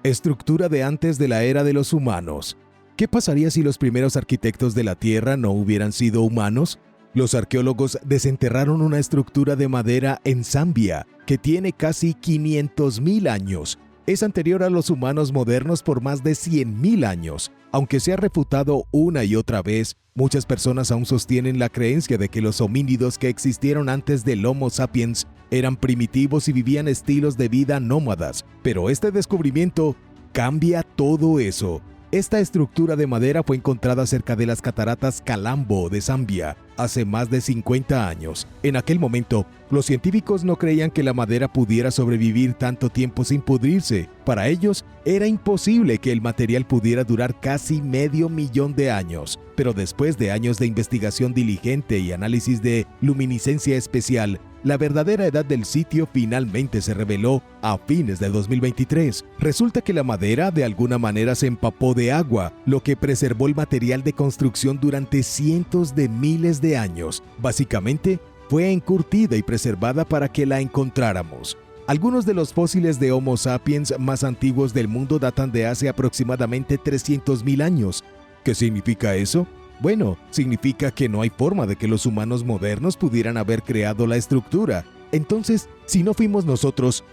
Estructura de antes de la era de los humanos. ¿Qué pasaría si los primeros arquitectos de la Tierra no hubieran sido humanos? Los arqueólogos desenterraron una estructura de madera en Zambia que tiene casi 500.000 años. Es anterior a los humanos modernos por más de 100.000 años. Aunque se ha refutado una y otra vez, muchas personas aún sostienen la creencia de que los homínidos que existieron antes del Homo sapiens eran primitivos y vivían estilos de vida nómadas. Pero este descubrimiento cambia todo eso. Esta estructura de madera fue encontrada cerca de las cataratas Kalambo de Zambia hace más de 50 años. En aquel momento, los científicos no creían que la madera pudiera sobrevivir tanto tiempo sin pudrirse. Para ellos, era imposible que el material pudiera durar casi 500.000 de años. Pero después de años de investigación diligente y análisis de luminiscencia especial, la verdadera edad del sitio finalmente se reveló a fines de 2023. Resulta que la madera de alguna manera se empapó de agua, lo que preservó el material de construcción durante cientos de miles de años. Básicamente, fue encurtida y preservada para que la encontráramos. Algunos de los fósiles de Homo sapiens más antiguos del mundo datan de hace aproximadamente 300.000 años. ¿Qué significa eso? Bueno, significa que no hay forma de que los humanos modernos pudieran haber creado la estructura. Entonces, si no fuimos nosotros,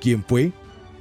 ¿quién fue?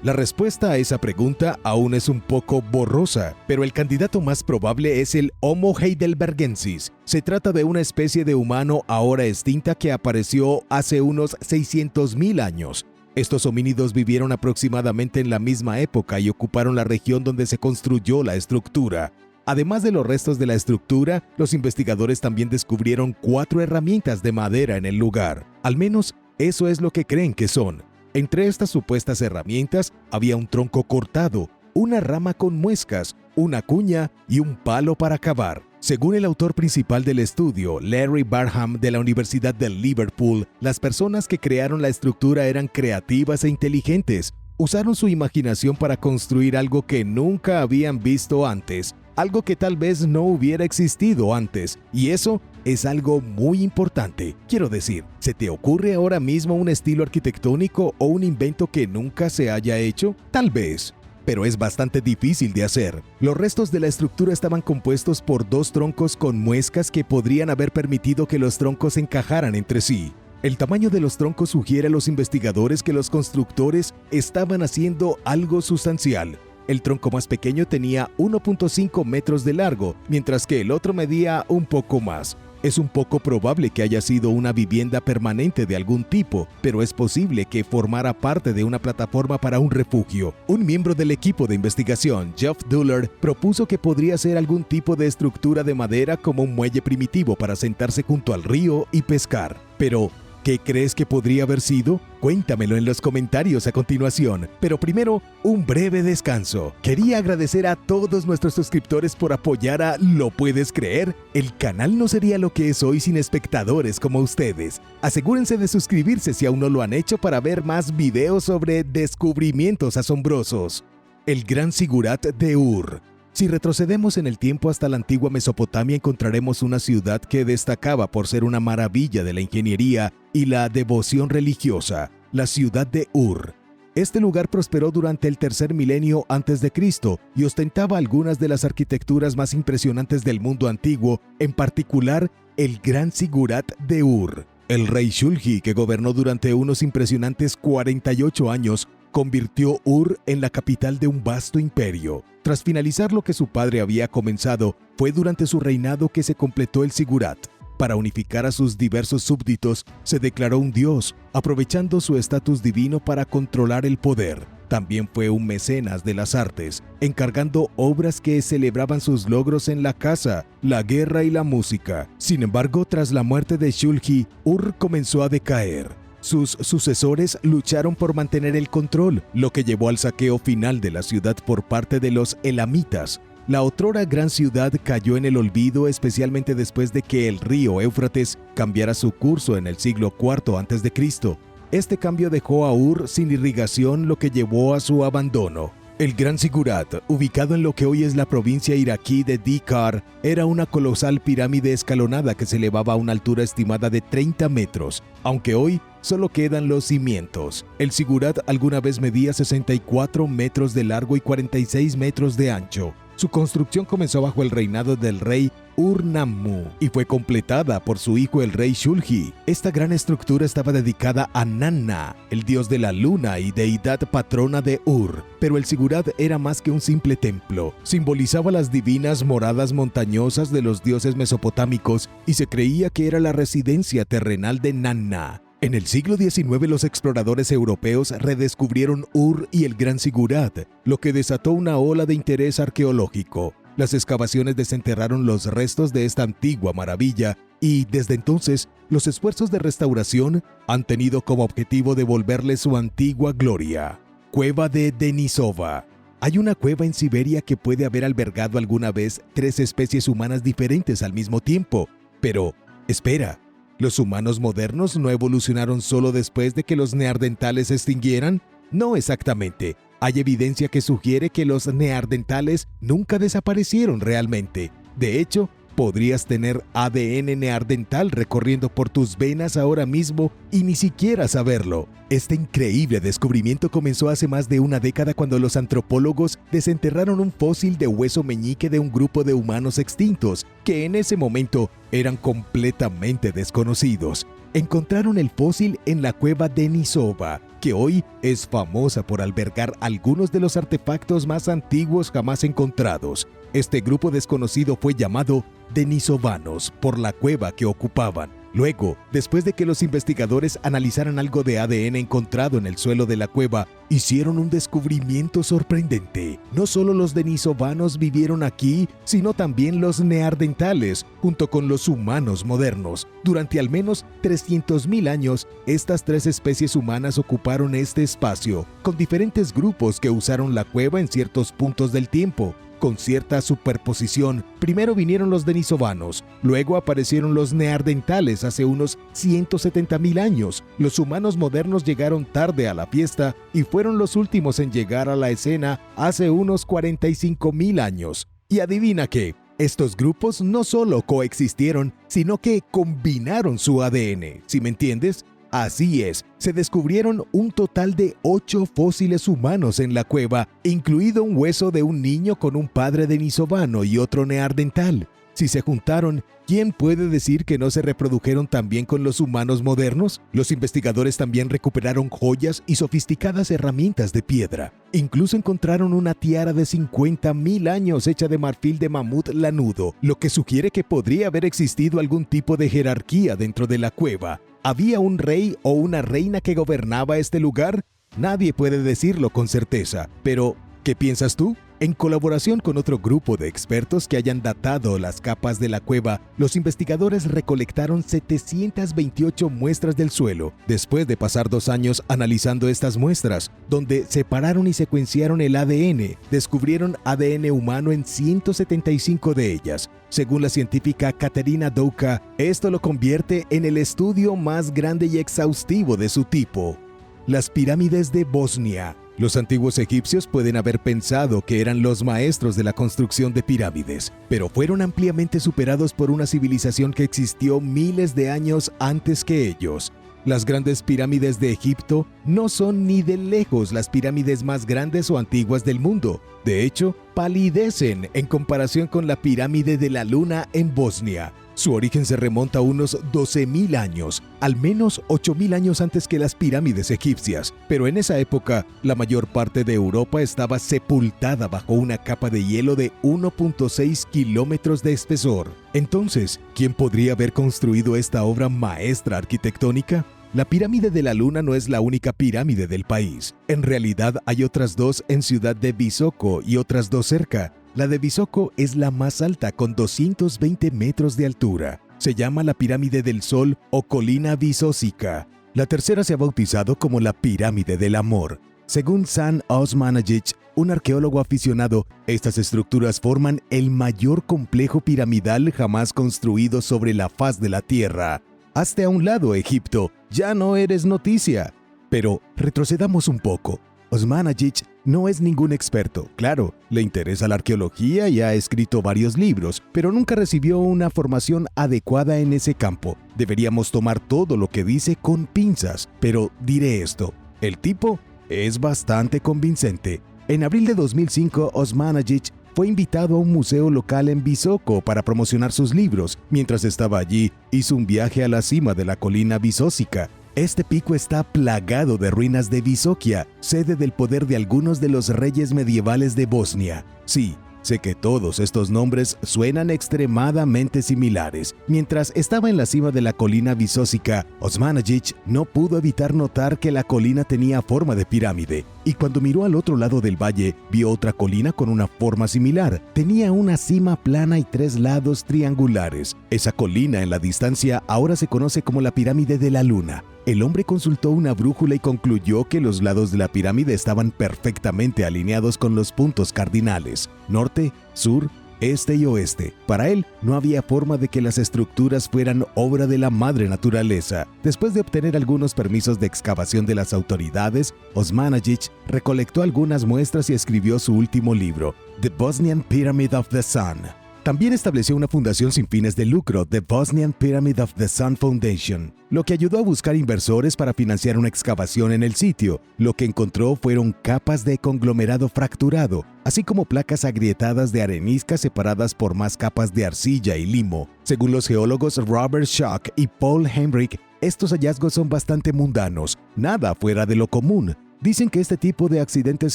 La respuesta a esa pregunta aún es un poco borrosa, pero el candidato más probable es el Homo heidelbergensis. Se trata de una especie de humano ahora extinta que apareció hace unos 600.000 años. Estos homínidos vivieron aproximadamente en la misma época y ocuparon la región donde se construyó la estructura. Además de los restos de la estructura, los investigadores también descubrieron 4 herramientas de madera en el lugar. Al menos, eso es lo que creen que son. Entre estas supuestas herramientas había un tronco cortado, una rama con muescas, una cuña y un palo para cavar. Según el autor principal del estudio, Larry Barham de la Universidad de Liverpool, las personas que crearon la estructura eran creativas e inteligentes. Usaron su imaginación para construir algo que nunca habían visto antes. Algo que tal vez no hubiera existido antes, y eso es algo muy importante. Quiero decir, ¿se te ocurre ahora mismo un estilo arquitectónico o un invento que nunca se haya hecho? Tal vez, pero es bastante difícil de hacer. Los restos de la estructura estaban compuestos por 2 troncos con muescas que podrían haber permitido que los troncos encajaran entre sí. El tamaño de los troncos sugiere a los investigadores que los constructores estaban haciendo algo sustancial. El tronco más pequeño tenía 1.5 metros de largo, mientras que el otro medía un poco más. Es un poco probable que haya sido una vivienda permanente de algún tipo, pero es posible que formara parte de una plataforma para un refugio. Un miembro del equipo de investigación, Geoff Duller, propuso que podría ser algún tipo de estructura de madera como un muelle primitivo para sentarse junto al río y pescar. Pero, ¿qué crees que podría haber sido? Cuéntamelo en los comentarios a continuación, pero primero, un breve descanso. Quería agradecer a todos nuestros suscriptores por apoyar a ¿Lo puedes creer? El canal no sería lo que es hoy sin espectadores como ustedes. Asegúrense de suscribirse si aún no lo han hecho para ver más videos sobre descubrimientos asombrosos. El Gran Sigurat de Ur. Si retrocedemos en el tiempo hasta la antigua Mesopotamia, encontraremos una ciudad que destacaba por ser una maravilla de la ingeniería y la devoción religiosa, la ciudad de Ur. Este lugar prosperó durante el tercer milenio antes de Cristo y ostentaba algunas de las arquitecturas más impresionantes del mundo antiguo, en particular el Gran Sigurat de Ur. El rey Shulgi, que gobernó durante unos impresionantes 48 años, convirtió Ur en la capital de un vasto imperio. Tras finalizar lo que su padre había comenzado, fue durante su reinado que se completó el Sigurat. Para unificar a sus diversos súbditos, se declaró un dios, aprovechando su estatus divino para controlar el poder. También fue un mecenas de las artes, encargando obras que celebraban sus logros en la caza, la guerra y la música. Sin embargo, tras la muerte de Shulgi, Ur comenzó a decaer. Sus sucesores lucharon por mantener el control, lo que llevó al saqueo final de la ciudad por parte de los elamitas. La otrora gran ciudad cayó en el olvido, especialmente después de que el río Éufrates cambiara su curso en el siglo IV a.C. Este cambio dejó a Ur sin irrigación, lo que llevó a su abandono. El Gran Sigurat, ubicado en lo que hoy es la provincia iraquí de Dikar, era una colosal pirámide escalonada que se elevaba a una altura estimada de 30 metros. Aunque hoy solo quedan los cimientos. El zigurat alguna vez medía 64 metros de largo y 46 metros de ancho. Su construcción comenzó bajo el reinado del rey Ur-Nammu y fue completada por su hijo el rey Shulgi. Esta gran estructura estaba dedicada a Nanna, el dios de la luna y deidad patrona de Ur. Pero el zigurat era más que un simple templo. Simbolizaba las divinas moradas montañosas de los dioses mesopotámicos y se creía que era la residencia terrenal de Nanna. En el siglo XIX los exploradores europeos redescubrieron Ur y el Gran Zigurat, lo que desató una ola de interés arqueológico. Las excavaciones desenterraron los restos de esta antigua maravilla y, desde entonces, los esfuerzos de restauración han tenido como objetivo devolverle su antigua gloria. Cueva de Denisova. Hay una cueva en Siberia que puede haber albergado alguna vez 3 especies humanas diferentes al mismo tiempo. Pero, espera. ¿Los humanos modernos no evolucionaron solo después de que los neandertales se extinguieran? No exactamente. Hay evidencia que sugiere que los neandertales nunca desaparecieron realmente. De hecho, podrías tener ADN neandertal recorriendo por tus venas ahora mismo y ni siquiera saberlo. Este increíble descubrimiento comenzó hace más de una década cuando los antropólogos desenterraron un fósil de hueso meñique de un grupo de humanos extintos que en ese momento eran completamente desconocidos. Encontraron el fósil en la cueva Denisova, que hoy es famosa por albergar algunos de los artefactos más antiguos jamás encontrados. Este grupo desconocido fue llamado denisovanos por la cueva que ocupaban. Luego, después de que los investigadores analizaran algo de ADN encontrado en el suelo de la cueva, hicieron un descubrimiento sorprendente. No solo los denisovanos vivieron aquí, sino también los neandertales, junto con los humanos modernos. Durante al menos 300.000 años, estas 3 especies humanas ocuparon este espacio, con diferentes grupos que usaron la cueva en ciertos puntos del tiempo. Con cierta superposición, primero vinieron los denisovanos, luego aparecieron los neandertales hace unos 170.000 años. Los humanos modernos llegaron tarde a la fiesta y fueron los últimos en llegar a la escena hace unos 45.000 años. Y adivina qué, estos grupos no solo coexistieron, sino que combinaron su ADN, ¿sí me entiendes? Así es, se descubrieron un total de 8 fósiles humanos en la cueva, incluido un hueso de un niño con un padre denisovano y otro neandertal. Si se juntaron, ¿quién puede decir que no se reprodujeron también con los humanos modernos? Los investigadores también recuperaron joyas y sofisticadas herramientas de piedra. Incluso encontraron una tiara de 50.000 años hecha de marfil de mamut lanudo, lo que sugiere que podría haber existido algún tipo de jerarquía dentro de la cueva. ¿Había un rey o una reina que gobernaba este lugar? Nadie puede decirlo con certeza, pero ¿qué piensas tú? En colaboración con otro grupo de expertos que hayan datado las capas de la cueva, los investigadores recolectaron 728 muestras del suelo. Después de pasar 2 años analizando estas muestras, donde separaron y secuenciaron el ADN, descubrieron ADN humano en 175 de ellas. Según la científica Katerina Douka, esto lo convierte en el estudio más grande y exhaustivo de su tipo. Las pirámides de Bosnia. Los antiguos egipcios pueden haber pensado que eran los maestros de la construcción de pirámides, pero fueron ampliamente superados por una civilización que existió miles de años antes que ellos. Las grandes pirámides de Egipto no son ni de lejos las pirámides más grandes o antiguas del mundo. De hecho, palidecen en comparación con la pirámide de la Luna en Bosnia. Su origen se remonta a unos 12.000 años, al menos 8.000 años antes que las pirámides egipcias, pero en esa época la mayor parte de Europa estaba sepultada bajo una capa de hielo de 1.6 kilómetros de espesor. Entonces, ¿quién podría haber construido esta obra maestra arquitectónica? La pirámide de la Luna no es la única pirámide del país. En realidad hay otras 2 en Ciudad de Visoko y otras 2 cerca. La de Visoko es la más alta con 220 metros de altura. Se llama la Pirámide del Sol o Colina Visósica. La tercera se ha bautizado como la Pirámide del Amor. Según San Osmanagic, un arqueólogo aficionado, estas estructuras forman el mayor complejo piramidal jamás construido sobre la faz de la Tierra. Hazte a un lado, Egipto, ya no eres noticia. Pero retrocedamos un poco. Osmanagic no es ningún experto. Claro, le interesa la arqueología y ha escrito varios libros, pero nunca recibió una formación adecuada en ese campo. Deberíamos tomar todo lo que dice con pinzas, pero diré esto: el tipo es bastante convincente. En abril de 2005, Osmanagic fue invitado a un museo local en Visoko para promocionar sus libros. Mientras estaba allí, hizo un viaje a la cima de la colina Visósica. Este pico está plagado de ruinas de Visokia, sede del poder de algunos de los reyes medievales de Bosnia. Sí, sé que todos estos nombres suenan extremadamente similares. Mientras estaba en la cima de la colina Visósica, Osmanagic no pudo evitar notar que la colina tenía forma de pirámide, y cuando miró al otro lado del valle, vio otra colina con una forma similar. Tenía una cima plana y 3 lados triangulares. Esa colina en la distancia ahora se conoce como la pirámide de la luna. El hombre consultó una brújula y concluyó que los lados de la pirámide estaban perfectamente alineados con los puntos cardinales: norte, sur, este y oeste. Para él, no había forma de que las estructuras fueran obra de la madre naturaleza. Después de obtener algunos permisos de excavación de las autoridades, Osmanagic recolectó algunas muestras y escribió su último libro, The Bosnian Pyramid of the Sun. También estableció una fundación sin fines de lucro, The Bosnian Pyramid of the Sun Foundation, lo que ayudó a buscar inversores para financiar una excavación en el sitio. Lo que encontró fueron capas de conglomerado fracturado, así como placas agrietadas de arenisca separadas por más capas de arcilla y limo. Según los geólogos Robert Schock y Paul Heinrich, estos hallazgos son bastante mundanos, nada fuera de lo común. Dicen que este tipo de accidentes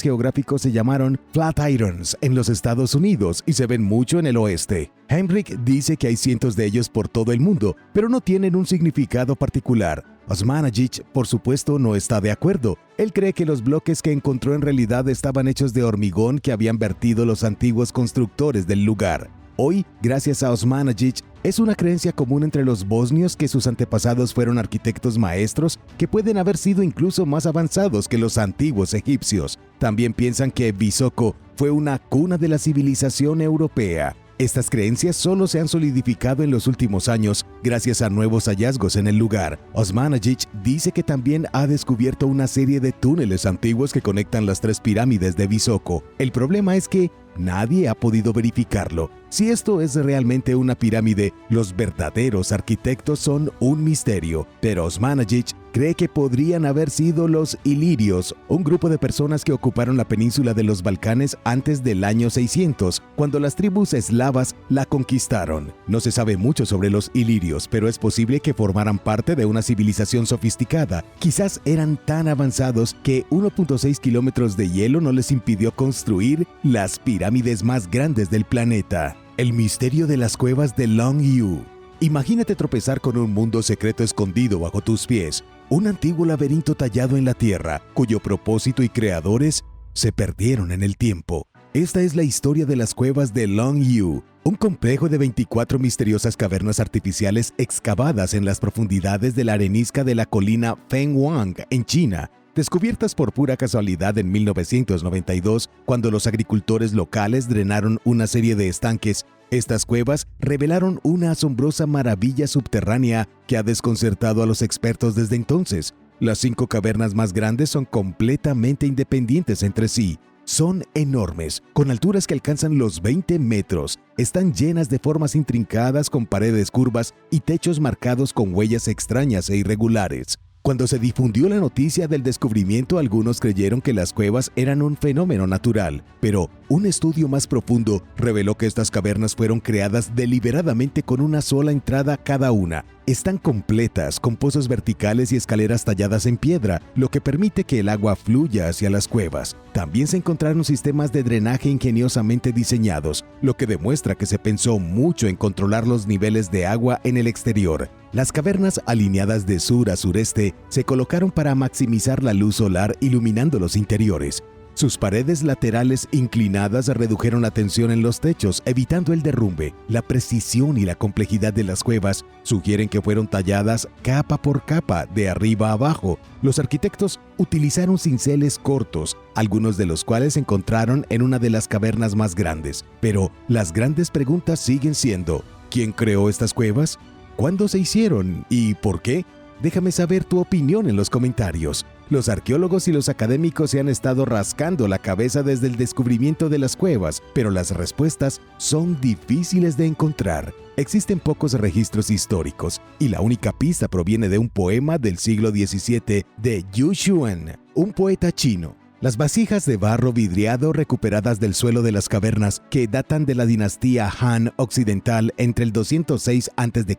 geográficos se llamaron Flatirons en los Estados Unidos y se ven mucho en el oeste. Heinrich dice que hay cientos de ellos por todo el mundo, pero no tienen un significado particular. Osmanagic, por supuesto, no está de acuerdo. Él cree que los bloques que encontró en realidad estaban hechos de hormigón que habían vertido los antiguos constructores del lugar. Hoy, gracias a Osmanagic, es una creencia común entre los bosnios que sus antepasados fueron arquitectos maestros que pueden haber sido incluso más avanzados que los antiguos egipcios. También piensan que Visoko fue una cuna de la civilización europea. Estas creencias solo se han solidificado en los últimos años gracias a nuevos hallazgos en el lugar. Osmanagic dice que también ha descubierto una serie de túneles antiguos que conectan las 3 pirámides de Visoko. El problema es que nadie ha podido verificarlo. Si esto es realmente una pirámide, los verdaderos arquitectos son un misterio, pero Osmanagic cree que podrían haber sido los ilirios, un grupo de personas que ocuparon la península de los Balcanes antes del año 600, cuando las tribus eslavas la conquistaron. No se sabe mucho sobre los ilirios, pero es posible que formaran parte de una civilización sofisticada. Quizás eran tan avanzados que 1.6 kilómetros de hielo no les impidió construir las pirámides más grandes del planeta. El misterio de las cuevas de Long Yu. Imagínate tropezar con un mundo secreto escondido bajo tus pies, un antiguo laberinto tallado en la tierra, cuyo propósito y creadores se perdieron en el tiempo. Esta es la historia de las cuevas de Long Yu, un complejo de 24 misteriosas cavernas artificiales excavadas en las profundidades de la arenisca de la colina Fenghuang, en China, descubiertas por pura casualidad en 1992, cuando los agricultores locales drenaron una serie de estanques. Estas cuevas revelaron una asombrosa maravilla subterránea que ha desconcertado a los expertos desde entonces. Las 5 cavernas más grandes son completamente independientes entre sí. Son enormes, con alturas que alcanzan los 20 metros. Están llenas de formas intrincadas con paredes curvas y techos marcados con huellas extrañas e irregulares. Cuando se difundió la noticia del descubrimiento, algunos creyeron que las cuevas eran un fenómeno natural, pero un estudio más profundo reveló que estas cavernas fueron creadas deliberadamente con una sola entrada cada una. Están completas, con pozos verticales y escaleras talladas en piedra, lo que permite que el agua fluya hacia las cuevas. También se encontraron sistemas de drenaje ingeniosamente diseñados, lo que demuestra que se pensó mucho en controlar los niveles de agua en el exterior. Las cavernas, alineadas de sur a sureste, se colocaron para maximizar la luz solar iluminando los interiores. Sus paredes laterales inclinadas redujeron la tensión en los techos, evitando el derrumbe. La precisión y la complejidad de las cuevas sugieren que fueron talladas capa por capa, de arriba a abajo. Los arquitectos utilizaron cinceles cortos, algunos de los cuales se encontraron en una de las cavernas más grandes. Pero las grandes preguntas siguen siendo: ¿quién creó estas cuevas? ¿Cuándo se hicieron? ¿Y por qué? Déjame saber tu opinión en los comentarios. Los arqueólogos y los académicos se han estado rascando la cabeza desde el descubrimiento de las cuevas, pero las respuestas son difíciles de encontrar. Existen pocos registros históricos y la única pista proviene de un poema del siglo XVII de Yu Xuan, un poeta chino. Las vasijas de barro vidriado recuperadas del suelo de las cavernas, que datan de la dinastía Han occidental entre el 206 a.C.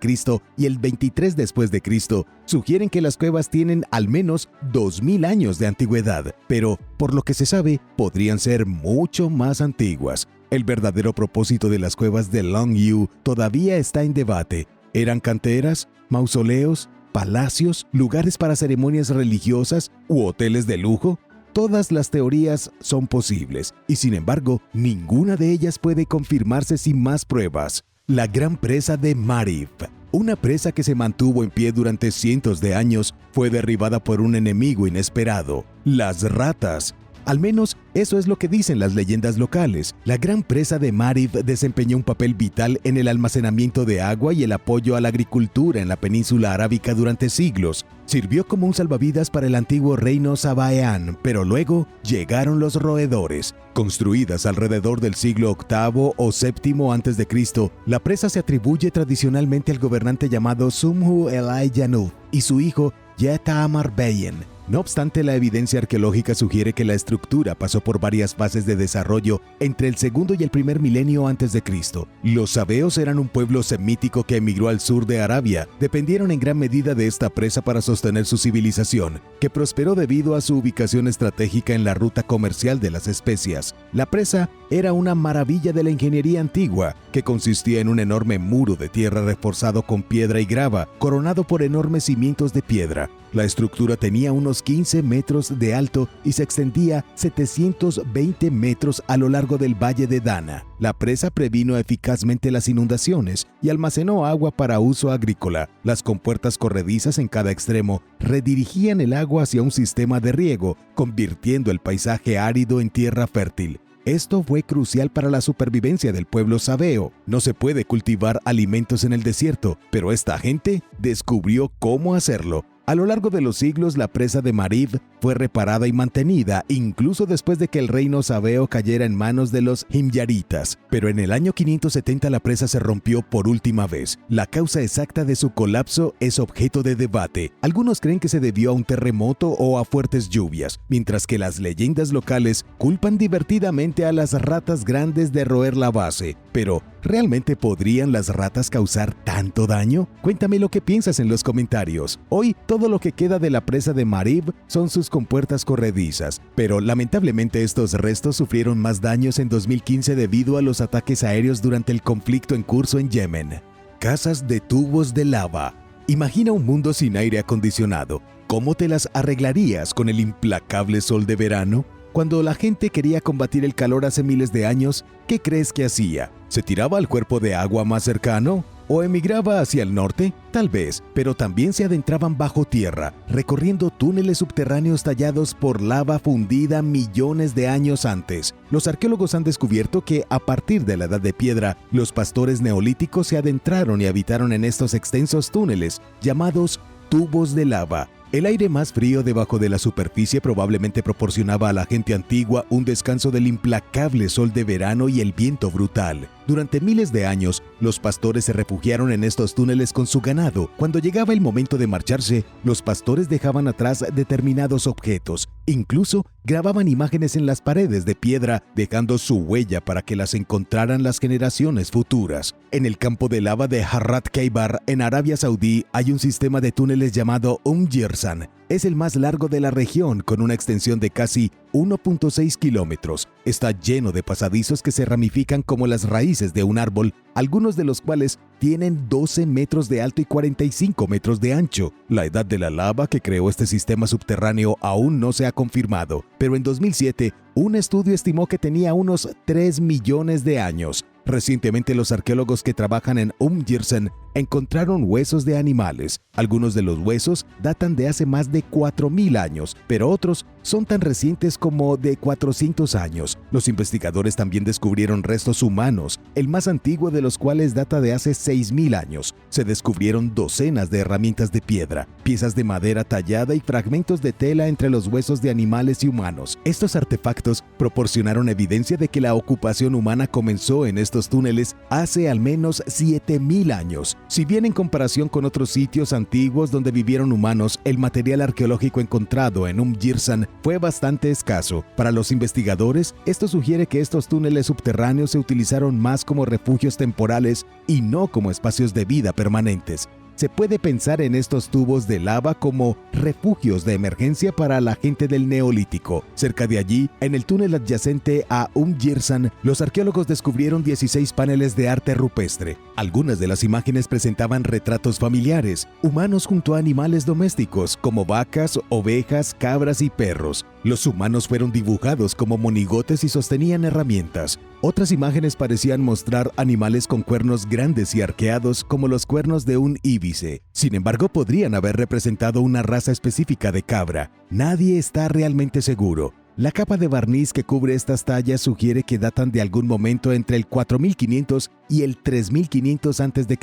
y el 23 después de Cristo, sugieren que las cuevas tienen al menos 2000 años de antigüedad, pero, por lo que se sabe, podrían ser mucho más antiguas. El verdadero propósito de las cuevas de Longyu todavía está en debate. ¿Eran canteras, mausoleos, palacios, lugares para ceremonias religiosas u hoteles de lujo? Todas las teorías son posibles y, sin embargo, ninguna de ellas puede confirmarse sin más pruebas. La gran presa de Marib, una presa que se mantuvo en pie durante cientos de años, fue derribada por un enemigo inesperado: las ratas. Al menos eso es lo que dicen las leyendas locales. La gran presa de Marib desempeñó un papel vital en el almacenamiento de agua y el apoyo a la agricultura en la península arábica durante siglos. Sirvió como un salvavidas para el antiguo reino Sabaeán, pero luego llegaron los roedores. Construidas alrededor del siglo VIII o VII a.C., la presa se atribuye tradicionalmente al gobernante llamado Sumhu Elai Yanud y su hijo Yeta Amar Beyen. No obstante, la evidencia arqueológica sugiere que la estructura pasó por varias fases de desarrollo entre el segundo y el primer milenio antes de Cristo. Los sabeos eran un pueblo semítico que emigró al sur de Arabia. Dependieron en gran medida de esta presa para sostener su civilización, que prosperó debido a su ubicación estratégica en la ruta comercial de las especias. La presa era una maravilla de la ingeniería antigua, que consistía en un enorme muro de tierra reforzado con piedra y grava, coronado por enormes cimientos de piedra. La estructura tenía unos 15 metros de alto y se extendía 720 metros a lo largo del valle de Dana. La presa previno eficazmente las inundaciones y almacenó agua para uso agrícola. Las compuertas corredizas en cada extremo redirigían el agua hacia un sistema de riego, convirtiendo el paisaje árido en tierra fértil. Esto fue crucial para la supervivencia del pueblo sabeo. No se puede cultivar alimentos en el desierto, pero esta gente descubrió cómo hacerlo. A lo largo de los siglos, la presa de Marib fue reparada y mantenida, incluso después de que el reino sabeo cayera en manos de los himyaritas. Pero en el año 570 la presa se rompió por última vez. La causa exacta de su colapso es objeto de debate. Algunos creen que se debió a un terremoto o a fuertes lluvias, mientras que las leyendas locales culpan divertidamente a las ratas grandes de roer la base. Pero, ¿realmente podrían las ratas causar tanto daño? Cuéntame lo que piensas en los comentarios. Hoy, todo lo que queda de la presa de Marib son sus compuertas corredizas, pero lamentablemente estos restos sufrieron más daños en 2015 debido a los ataques aéreos durante el conflicto en curso en Yemen. Casas de tubos de lava. Imagina un mundo sin aire acondicionado. ¿Cómo te las arreglarías con el implacable sol de verano? Cuando la gente quería combatir el calor hace miles de años, ¿qué crees que hacía? ¿Se tiraba al cuerpo de agua más cercano? ¿O emigraba hacia el norte? Tal vez, pero también se adentraban bajo tierra, recorriendo túneles subterráneos tallados por lava fundida millones de años antes. Los arqueólogos han descubierto que, a partir de la Edad de Piedra, los pastores neolíticos se adentraron y habitaron en estos extensos túneles, llamados tubos de lava. El aire más frío debajo de la superficie probablemente proporcionaba a la gente antigua un descanso del implacable sol de verano y el viento brutal. Durante miles de años, los pastores se refugiaron en estos túneles con su ganado. Cuando llegaba el momento de marcharse, los pastores dejaban atrás determinados objetos. Incluso grababan imágenes en las paredes de piedra, dejando su huella para que las encontraran las generaciones futuras. En el campo de lava de Harrat Khaibar, en Arabia Saudí, hay un sistema de túneles llamado Jirsan. Es el más largo de la región, con una extensión de casi 1.6 kilómetros. Está lleno de pasadizos que se ramifican como las raíces de un árbol, algunos de los cuales tienen 12 metros de alto y 45 metros de ancho. La edad de la lava que creó este sistema subterráneo aún no se ha confirmado, pero en 2007 un estudio estimó que tenía unos 3 millones de años. Recientemente, los arqueólogos que trabajan en Jirsan encontraron huesos de animales. Algunos de los huesos datan de hace más de 4.000 años, pero otros son tan recientes como de 400 años. Los investigadores también descubrieron restos humanos, el más antiguo de los cuales data de hace 6.000 años. Se descubrieron docenas de herramientas de piedra, piezas de madera tallada y fragmentos de tela entre los huesos de animales y humanos. Estos artefactos proporcionaron evidencia de que la ocupación humana comenzó en estos túneles hace al menos 7.000 años. Si bien en comparación con otros sitios antiguos donde vivieron humanos, el material arqueológico encontrado en Jirsan fue bastante escaso. Para los investigadores, esto sugiere que estos túneles subterráneos se utilizaron más como refugios temporales y no como espacios de vida permanentes. Se puede pensar en estos tubos de lava como refugios de emergencia para la gente del Neolítico. Cerca de allí, en el túnel adyacente a Jirsan, los arqueólogos descubrieron 16 paneles de arte rupestre. Algunas de las imágenes presentaban retratos familiares, humanos junto a animales domésticos como vacas, ovejas, cabras y perros. Los humanos fueron dibujados como monigotes y sostenían herramientas. Otras imágenes parecían mostrar animales con cuernos grandes y arqueados como los cuernos de un íbice. Sin embargo, podrían haber representado una raza específica de cabra. Nadie está realmente seguro. La capa de barniz que cubre estas tallas sugiere que datan de algún momento entre el 4500 y el 3500 a.C.,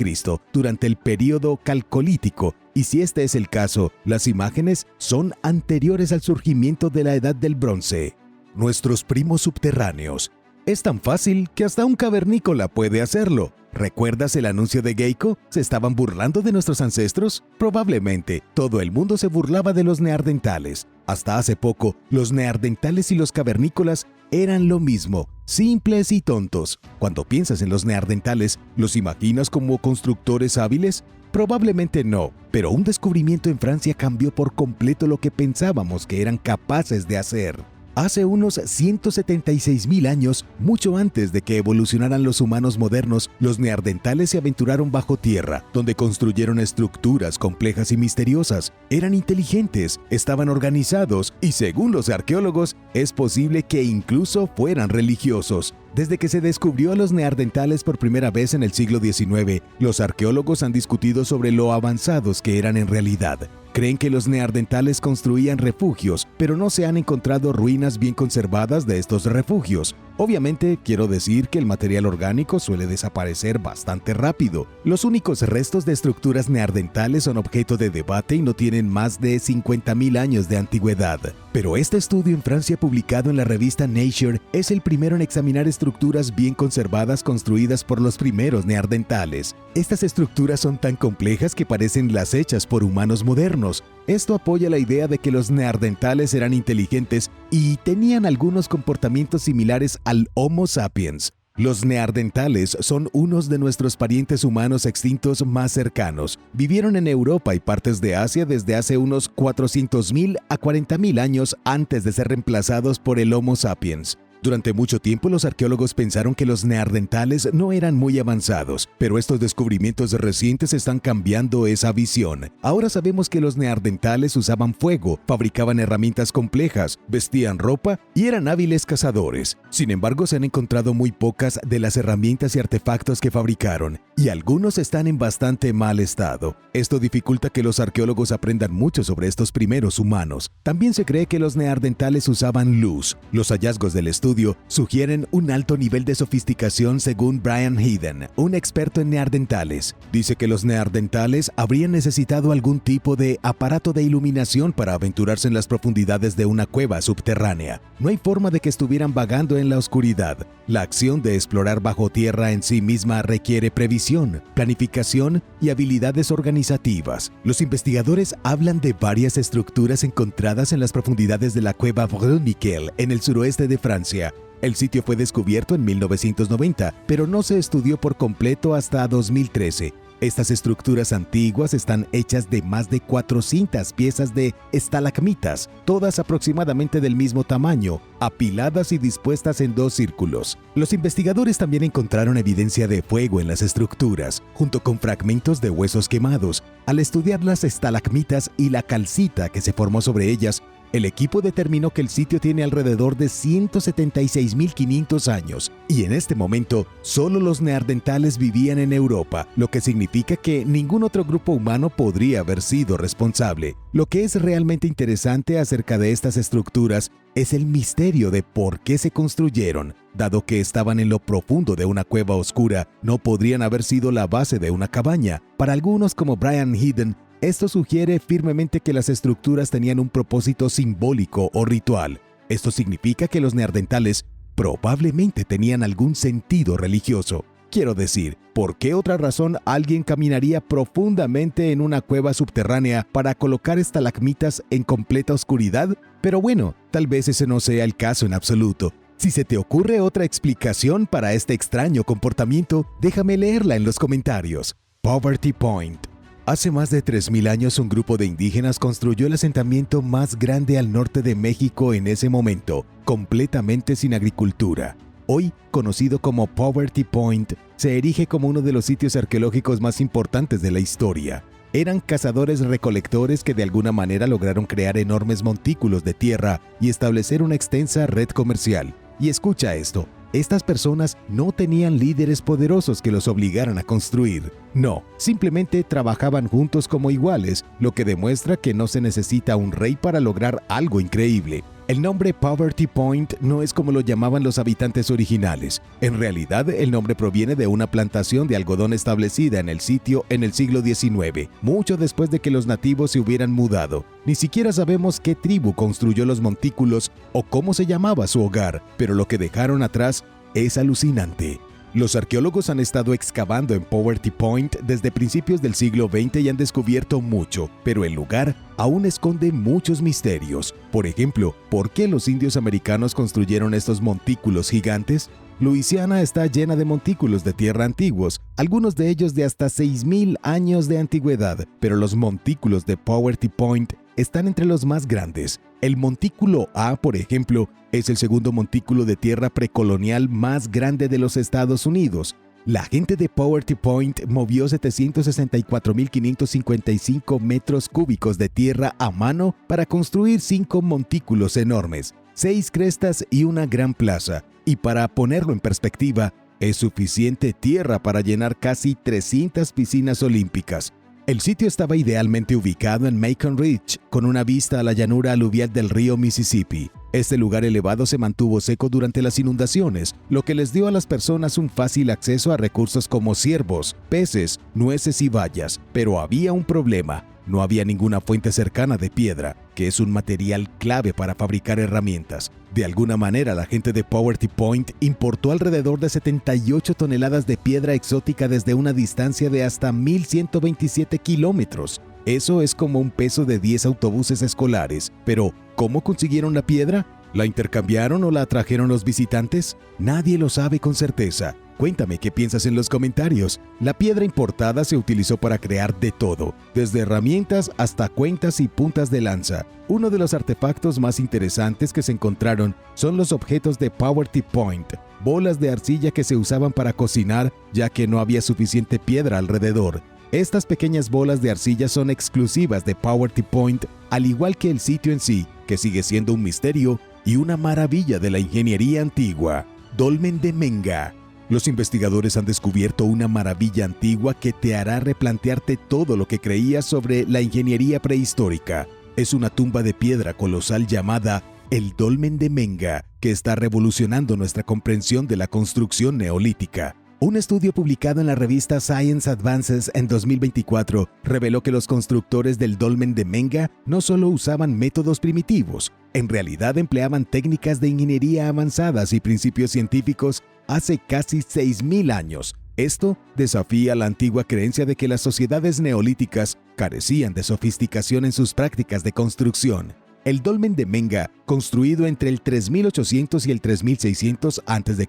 durante el período calcolítico, y si este es el caso, las imágenes son anteriores al surgimiento de la Edad del Bronce. Nuestros primos subterráneos. Es tan fácil que hasta un cavernícola puede hacerlo. ¿Recuerdas el anuncio de Geico? ¿Se estaban burlando de nuestros ancestros? Probablemente. Todo el mundo se burlaba de los neandertales. Hasta hace poco, los neandertales y los cavernícolas eran lo mismo, simples y tontos. Cuando piensas en los neandertales, ¿los imaginas como constructores hábiles? Probablemente no, pero un descubrimiento en Francia cambió por completo lo que pensábamos que eran capaces de hacer. Hace unos 176.000 años, mucho antes de que evolucionaran los humanos modernos, los neandertales se aventuraron bajo tierra, donde construyeron estructuras complejas y misteriosas. Eran inteligentes, estaban organizados y, según los arqueólogos, es posible que incluso fueran religiosos. Desde que se descubrió a los neandertales por primera vez en el siglo XIX, los arqueólogos han discutido sobre lo avanzados que eran en realidad. Creen que los neandertales construían refugios, pero no se han encontrado ruinas bien conservadas de estos refugios. Obviamente, quiero decir que el material orgánico suele desaparecer bastante rápido. Los únicos restos de estructuras neandertales son objeto de debate y no tienen más de 50.000 años de antigüedad. Pero este estudio en Francia, publicado en la revista Nature, es el primero en examinar estructuras bien conservadas construidas por los primeros neandertales. Estas estructuras son tan complejas que parecen las hechas por humanos modernos. Esto apoya la idea de que los neandertales eran inteligentes y tenían algunos comportamientos similares al Homo sapiens. Los neandertales son unos de nuestros parientes humanos extintos más cercanos. Vivieron en Europa y partes de Asia desde hace unos 400.000 a 40.000 años antes de ser reemplazados por el Homo sapiens. Durante mucho tiempo los arqueólogos pensaron que los neandertales no eran muy avanzados, pero estos descubrimientos recientes están cambiando esa visión. Ahora sabemos que los neandertales usaban fuego, fabricaban herramientas complejas, vestían ropa y eran hábiles cazadores. Sin embargo, se han encontrado muy pocas de las herramientas y artefactos que fabricaron, y algunos están en bastante mal estado. Esto dificulta que los arqueólogos aprendan mucho sobre estos primeros humanos. También se cree que los neandertales usaban luz. Los hallazgos del estudio sugieren un alto nivel de sofisticación según Brian Headen, un experto en neandertales. Dice que los neandertales habrían necesitado algún tipo de aparato de iluminación para aventurarse en las profundidades de una cueva subterránea. No hay forma de que estuvieran vagando en la oscuridad. La acción de explorar bajo tierra en sí misma requiere previsión, planificación y habilidades organizativas. Los investigadores hablan de varias estructuras encontradas en las profundidades de la cueva Bruniquel, en el suroeste de Francia. El sitio fue descubierto en 1990, pero no se estudió por completo hasta 2013. Estas estructuras antiguas están hechas de más de 400 piezas de estalagmitas, todas aproximadamente del mismo tamaño, apiladas y dispuestas en dos círculos. Los investigadores también encontraron evidencia de fuego en las estructuras, junto con fragmentos de huesos quemados. Al estudiar las estalagmitas y la calcita que se formó sobre ellas, El equipo determinó que el sitio tiene alrededor de 176.500 años y en este momento solo los neandertales vivían en Europa, lo que significa que ningún otro grupo humano podría haber sido responsable. Lo que es realmente interesante acerca de estas estructuras es el misterio de por qué se construyeron. Dado que estaban en lo profundo de una cueva oscura, no podrían haber sido la base de una cabaña. Para algunos como Brian Eden, esto sugiere firmemente que las estructuras tenían un propósito simbólico o ritual. Esto significa que los neandertales probablemente tenían algún sentido religioso. Quiero decir, ¿por qué otra razón alguien caminaría profundamente en una cueva subterránea para colocar estalagmitas en completa oscuridad? Pero bueno, tal vez ese no sea el caso en absoluto. Si se te ocurre otra explicación para este extraño comportamiento, déjame leerla en los comentarios. Poverty Point. Hace más de 3.000 años un grupo de indígenas construyó el asentamiento más grande al norte de México en ese momento, completamente sin agricultura. Hoy, conocido como Poverty Point, se erige como uno de los sitios arqueológicos más importantes de la historia. Eran cazadores-recolectores que de alguna manera lograron crear enormes montículos de tierra y establecer una extensa red comercial. Y escucha esto. Estas personas no tenían líderes poderosos que los obligaran a construir. No, simplemente trabajaban juntos como iguales, lo que demuestra que no se necesita un rey para lograr algo increíble. El nombre Poverty Point no es como lo llamaban los habitantes originales. En realidad, el nombre proviene de una plantación de algodón establecida en el sitio en el siglo XIX, mucho después de que los nativos se hubieran mudado. Ni siquiera sabemos qué tribu construyó los montículos o cómo se llamaba su hogar, pero lo que dejaron atrás es alucinante. Los arqueólogos han estado excavando en Poverty Point desde principios del siglo XX y han descubierto mucho, pero el lugar aún esconde muchos misterios. Por ejemplo, ¿por qué los indios americanos construyeron estos montículos gigantes? Luisiana está llena de montículos de tierra antiguos, algunos de ellos de hasta 6.000 años de antigüedad, pero los montículos de Poverty Point están entre los más grandes. El montículo A, por ejemplo, es el segundo montículo de tierra precolonial más grande de los Estados Unidos. La gente de Poverty Point movió 764.555 metros cúbicos de tierra a mano para construir 5 montículos enormes, 6 crestas y una gran plaza. Y para ponerlo en perspectiva, es suficiente tierra para llenar casi 300 piscinas olímpicas. El sitio estaba idealmente ubicado en Macon Ridge, con una vista a la llanura aluvial del río Mississippi. Este lugar elevado se mantuvo seco durante las inundaciones, lo que les dio a las personas un fácil acceso a recursos como ciervos, peces, nueces y bayas. Pero había un problema. No había ninguna fuente cercana de piedra, que es un material clave para fabricar herramientas. De alguna manera, la gente de Poverty Point importó alrededor de 78 toneladas de piedra exótica desde una distancia de hasta 1.127 kilómetros. Eso es como un peso de 10 autobuses escolares. Pero, ¿cómo consiguieron la piedra? ¿La intercambiaron o la trajeron los visitantes? Nadie lo sabe con certeza. Cuéntame qué piensas en los comentarios. La piedra importada se utilizó para crear de todo, desde herramientas hasta cuentas y puntas de lanza. Uno de los artefactos más interesantes que se encontraron son los objetos de Poverty Point, bolas de arcilla que se usaban para cocinar, ya que no había suficiente piedra alrededor. Estas pequeñas bolas de arcilla son exclusivas de Poverty Point, al igual que el sitio en sí, que sigue siendo un misterio y una maravilla de la ingeniería antigua. Dolmen de Menga. Los investigadores han descubierto una maravilla antigua que te hará replantearte todo lo que creías sobre la ingeniería prehistórica. Es una tumba de piedra colosal llamada el Dolmen de Menga, que está revolucionando nuestra comprensión de la construcción neolítica. Un estudio publicado en la revista Science Advances en 2024 reveló que los constructores del Dolmen de Menga no solo usaban métodos primitivos, en realidad empleaban técnicas de ingeniería avanzadas y principios científicos hace casi 6.000 años. Esto desafía la antigua creencia de que las sociedades neolíticas carecían de sofisticación en sus prácticas de construcción. El Dolmen de Menga, construido entre el 3800 y el 3600 a.C.,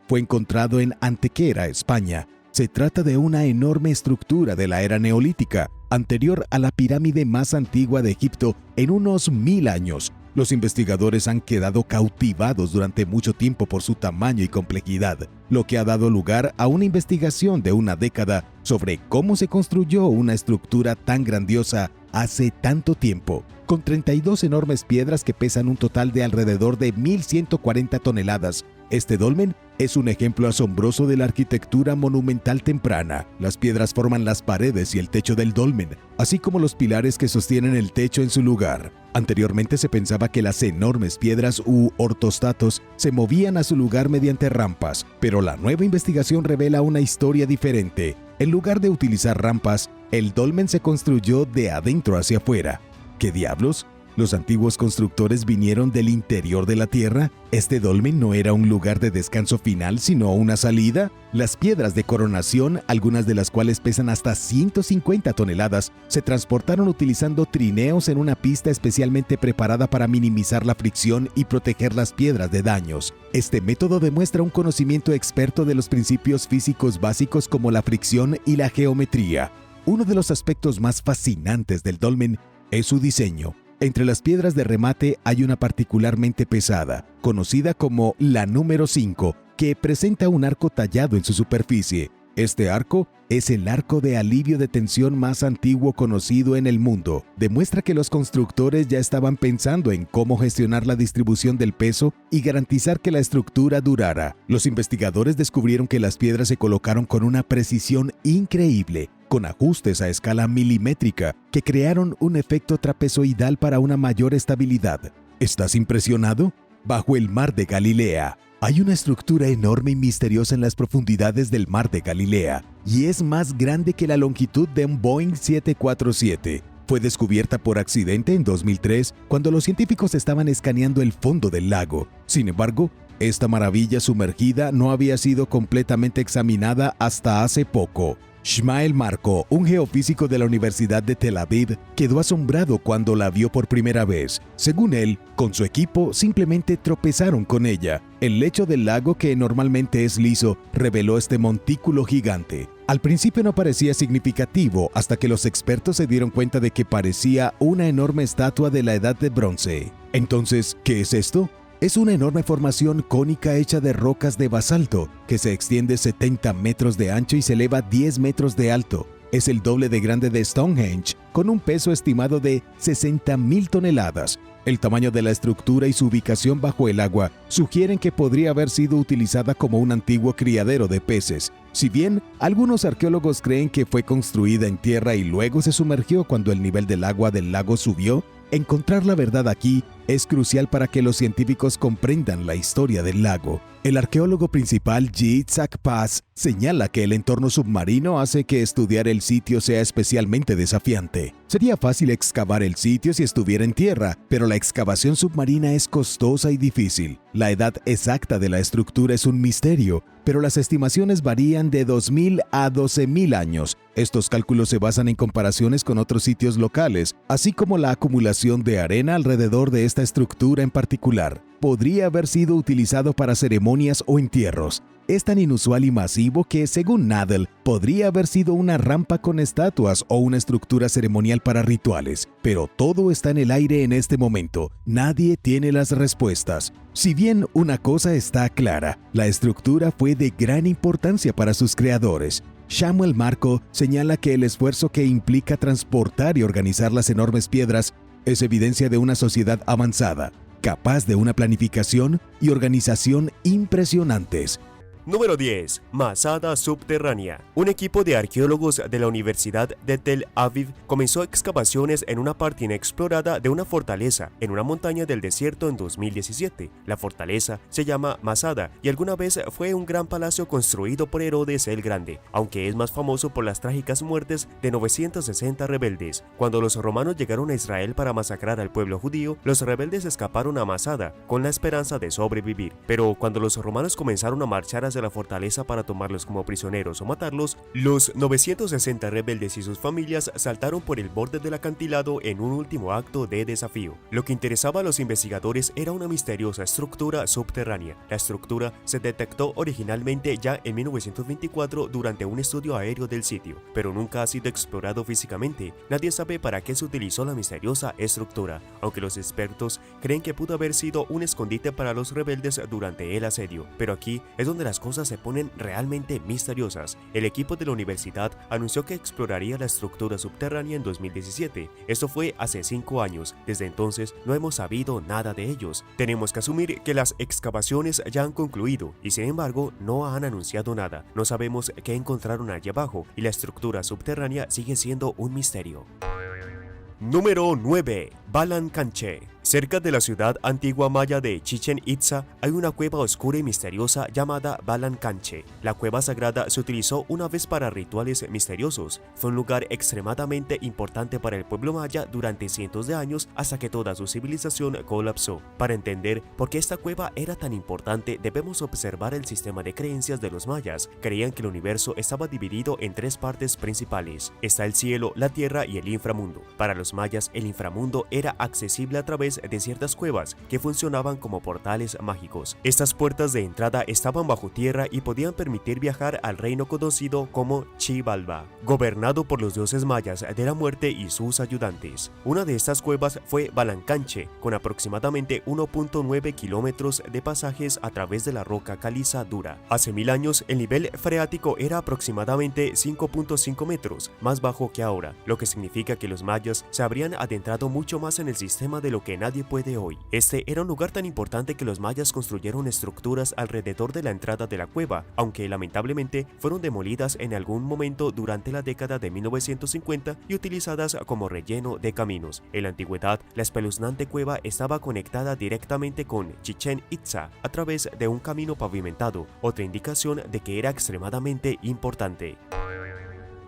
fue encontrado en Antequera, España. Se trata de una enorme estructura de la era neolítica, anterior a la pirámide más antigua de Egipto en unos 1000 años. Los investigadores han quedado cautivados durante mucho tiempo por su tamaño y complejidad, lo que ha dado lugar a una investigación de una década sobre cómo se construyó una estructura tan grandiosa hace tanto tiempo, con 32 enormes piedras que pesan un total de alrededor de 1.140 toneladas. Este dolmen es un ejemplo asombroso de la arquitectura monumental temprana. Las piedras forman las paredes y el techo del dolmen, así como los pilares que sostienen el techo en su lugar. Anteriormente se pensaba que las enormes piedras u ortostatos se movían a su lugar mediante rampas, pero la nueva investigación revela una historia diferente. En lugar de utilizar rampas, el dolmen se construyó de adentro hacia afuera. ¿Qué diablos? ¿Los antiguos constructores vinieron del interior de la Tierra? ¿Este dolmen no era un lugar de descanso final, sino una salida? Las piedras de coronación, algunas de las cuales pesan hasta 150 toneladas, se transportaron utilizando trineos en una pista especialmente preparada para minimizar la fricción y proteger las piedras de daños. Este método demuestra un conocimiento experto de los principios físicos básicos como la fricción y la geometría. Uno de los aspectos más fascinantes del dolmen es su diseño. Entre las piedras de remate hay una particularmente pesada, conocida como la número 5, que presenta un arco tallado en su superficie. Este arco es el arco de alivio de tensión más antiguo conocido en el mundo. Demuestra que los constructores ya estaban pensando en cómo gestionar la distribución del peso y garantizar que la estructura durara. Los investigadores descubrieron que las piedras se colocaron con una precisión increíble, con ajustes a escala milimétrica que crearon un efecto trapezoidal para una mayor estabilidad. ¿Estás impresionado? Bajo el mar de Galilea hay una estructura enorme y misteriosa en las profundidades del mar de Galilea, y es más grande que la longitud de un Boeing 747. Fue descubierta por accidente en 2003 cuando los científicos estaban escaneando el fondo del lago. Sin embargo, esta maravilla sumergida no había sido completamente examinada hasta hace poco. Shmael Marco, un geofísico de la Universidad de Tel Aviv, quedó asombrado cuando la vio por primera vez. Según él, con su equipo simplemente tropezaron con ella. El lecho del lago, que normalmente es liso, reveló este montículo gigante. Al principio no parecía significativo hasta que los expertos se dieron cuenta de que parecía una enorme estatua de la Edad de Bronce. Entonces, ¿qué es esto? Es una enorme formación cónica hecha de rocas de basalto que se extiende 70 metros de ancho y se eleva 10 metros de alto. Es el doble de grande de Stonehenge, con un peso estimado de 60.000 toneladas. El tamaño de la estructura y su ubicación bajo el agua sugieren que podría haber sido utilizada como un antiguo criadero de peces. Si bien algunos arqueólogos creen que fue construida en tierra y luego se sumergió cuando el nivel del agua del lago subió, encontrar la verdad aquí es crucial para que los científicos comprendan la historia del lago. El arqueólogo principal Yitzhak Paz señala que el entorno submarino hace que estudiar el sitio sea especialmente desafiante. Sería fácil excavar el sitio si estuviera en tierra, pero la excavación submarina es costosa y difícil. La edad exacta de la estructura es un misterio, pero las estimaciones varían de 2.000 a 12.000 años. Estos cálculos se basan en comparaciones con otros sitios locales, así como la acumulación de arena alrededor de esta estructura en particular. Podría haber sido utilizado para ceremonias o entierros. Es tan inusual y masivo que, según Nadel, podría haber sido una rampa con estatuas o una estructura ceremonial para rituales. Pero todo está en el aire en este momento. Nadie tiene las respuestas. Si bien una cosa está clara, la estructura fue de gran importancia para sus creadores. Shmuel Marco señala que el esfuerzo que implica transportar y organizar las enormes piedras es evidencia de una sociedad avanzada, capaz de una planificación y organización impresionantes. Número 10. Masada subterránea. Un equipo de arqueólogos de la Universidad de Tel Aviv comenzó excavaciones en una parte inexplorada de una fortaleza en una montaña del desierto en 2017. La fortaleza se llama Masada y alguna vez fue un gran palacio construido por Herodes el Grande, aunque es más famoso por las trágicas muertes de 960 rebeldes. Cuando los romanos llegaron a Israel para masacrar al pueblo judío, los rebeldes escaparon a Masada con la esperanza de sobrevivir. Pero cuando los romanos comenzaron a marchar hacia la fortaleza para tomarlos como prisioneros o matarlos, los 960 rebeldes y sus familias saltaron por el borde del acantilado en un último acto de desafío. Lo que interesaba a los investigadores era una misteriosa estructura subterránea. La estructura se detectó originalmente ya en 1924 durante un estudio aéreo del sitio, pero nunca ha sido explorado físicamente. Nadie sabe para qué se utilizó la misteriosa estructura, aunque los expertos creen que pudo haber sido un escondite para los rebeldes durante el asedio. Pero aquí es donde las las cosas se ponen realmente misteriosas. El equipo de la universidad anunció que exploraría la estructura subterránea en 2017. Esto fue hace 5 años. Desde entonces no hemos sabido nada de ellos. Tenemos que asumir que las excavaciones ya han concluido y sin embargo no han anunciado nada. No sabemos qué encontraron allí abajo y la estructura subterránea sigue siendo un misterio. Número 9. Balancanche. Cerca de la ciudad antigua maya de Chichén Itzá hay una cueva oscura y misteriosa llamada Balancanche. La cueva sagrada se utilizó una vez para rituales misteriosos. Fue un lugar extremadamente importante para el pueblo maya durante cientos de años hasta que toda su civilización colapsó. Para entender por qué esta cueva era tan importante, debemos observar el sistema de creencias de los mayas. Creían que el universo estaba dividido en 3 partes principales. Está el cielo, la tierra y el inframundo. Para los mayas, el inframundo era accesible a través de ciertas cuevas que funcionaban como portales mágicos. Estas puertas de entrada estaban bajo tierra y podían permitir viajar al reino conocido como Xibalba, gobernado por los dioses mayas de la muerte y sus ayudantes. Una de estas cuevas fue Balancanche, con aproximadamente 1.9 kilómetros de pasajes a través de la roca caliza dura. Hace 1000 años, el nivel freático era aproximadamente 5.5 metros, más bajo que ahora, lo que significa que los mayas se habrían adentrado mucho más en el sistema de lo que nadie puede hoy. Este era un lugar tan importante que los mayas construyeron estructuras alrededor de la entrada de la cueva, aunque lamentablemente fueron demolidas en algún momento durante la década de 1950 y utilizadas como relleno de caminos. En la antigüedad, la espeluznante cueva estaba conectada directamente con Chichén Itzá a través de un camino pavimentado, otra indicación de que era extremadamente importante.